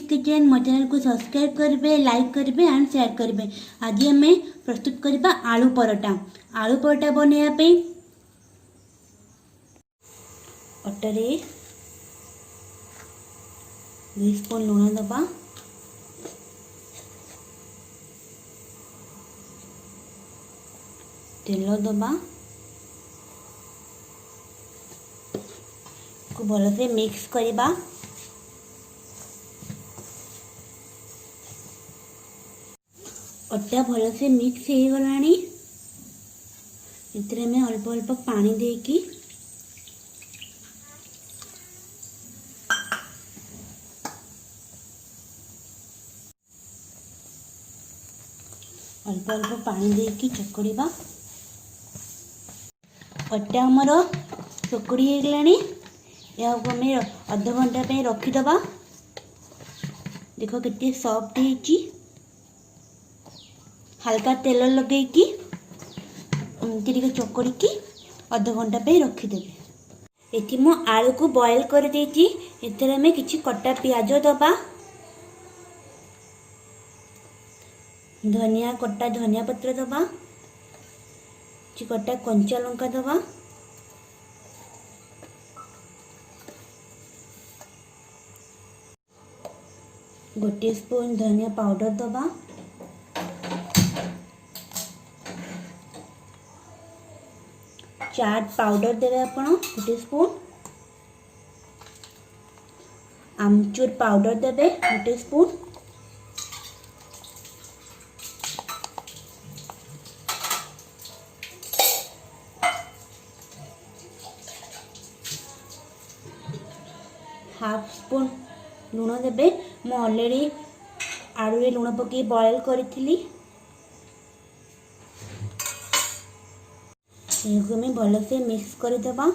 Kitchen मो channel को subscribe करेंगे, लाइक करेंगे एंड शेयर करेंगे। आज आम प्रस्तुत करवा आलू परोटा। आलू परोटा बनवाई अटारे 2 स्पून लुण दबा, तेल दबा को भलसे मिक्स करवा। अटा भलसे मिक्स हो गलानी। इतरे में अल्प अल्प पानी देकी अल्प अल्प पानी देकी चकड़ीबा। अटा आमर चकड़ी हो गलानी। या अध घंटा पे रखीदबा। देख कितने सॉफ्ट है। हल्का तेल लगे कि एमती चकड़ी की अध घंटा पे रखीदेवे। ये मु आलू को बॉयल कर देती। एथरे में किछि कटा प्याज दबा, धनिया कटा धनिया पत्र दबा, किछि कटा कंचा लंका दबा, गोटे स्पून धनिया पाउडर दबा, चाट पाउडर देवे आपण गोटे स्पून, आमचूर पाउडर देवे गोटे स्पून, हाफ स्पून लुण देवे। मु ऑलरेडी आलू रे लुण पके बॉयल करी। में भलसे मिक्स करदेबा।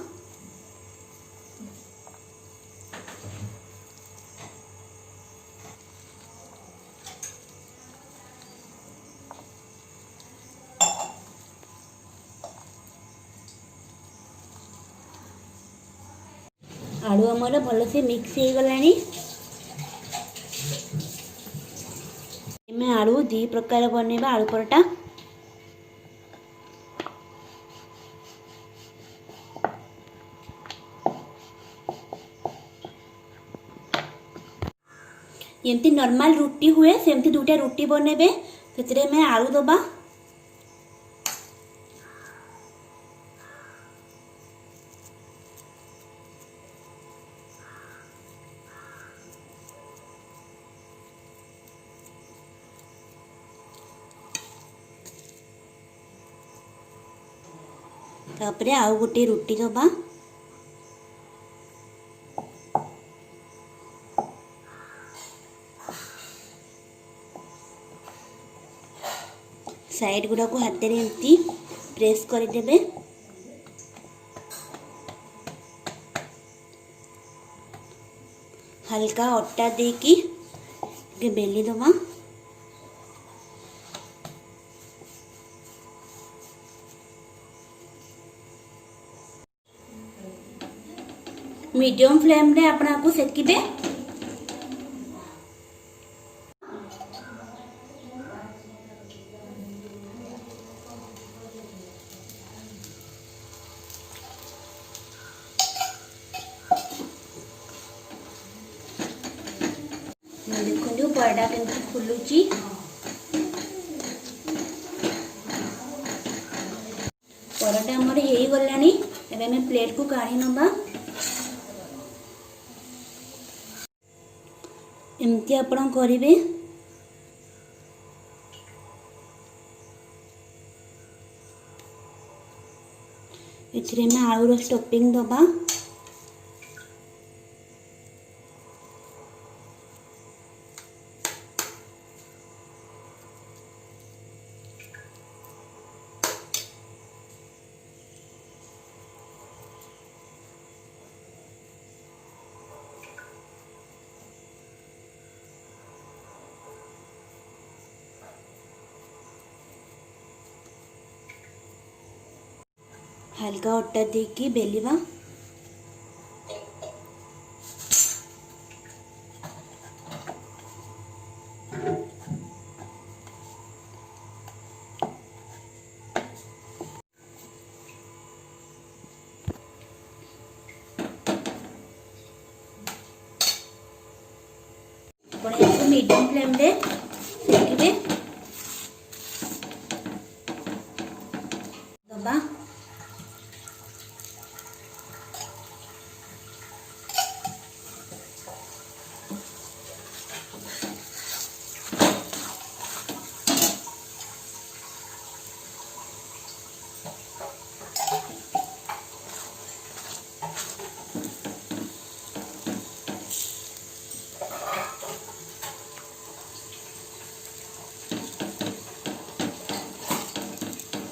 आलू आमर भलसे मिक्स हो गलानी। आलू 2 प्रकार बनैबा आलू परोटा। एमती नॉर्मल रुटी हुए सेमती 2टा रुटी बनेबे। सेतरे में आलू दबा, तापरे आउ गोटे रुटी दबा, साइड गुड़ा को हाथ में एमती प्रेस करदेवे। हल्का अटा देकी बेली दबा। मीडियम फ्लेम रे आपना को सेकिबे। देखो परोटा केमती फुलुची। परोटा हमर हे गलानी। एबे मैं प्लेट को काढी नबा। एमती आपण करिवे। इथरे में आलू रो स्टफिंग दबा, हल्का अटा देकी बेलिबा। ଆପଣ ଏହାକୁ ମିଡ଼ିୟମ୍ ଫ୍ଲେମ୍ରେ ସେକିବେ। ଦବା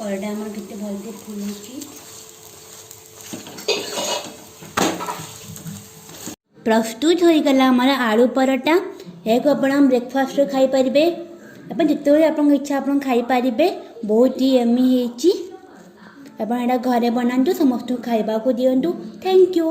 କଡ଼ାଟା ଆମର କେତେ ଭଲସେ ଫୁଲୁଛି। ପ୍ରସ୍ତୁତ ହୋଇଗଲା ଆମର ଆଳୁ ପରଟା। ଏହାକୁ ଆପଣ ବ୍ରେକଫାଷ୍ଟରେ ଖାଇପାରିବେ। ଆପଣ ଯେତେବେଳେ ଆପଣଙ୍କ ଇଚ୍ଛା ଆପଣ ଖାଇପାରିବେ। ବହୁତ ହି ୟମ୍ମି ହେଇଛି। ଆପଣ ଏଇଟା ଘରେ ବନାନ୍ତୁ, ସମସ୍ତଙ୍କୁ ଖାଇବାକୁ ଦିଅନ୍ତୁ। Thank you.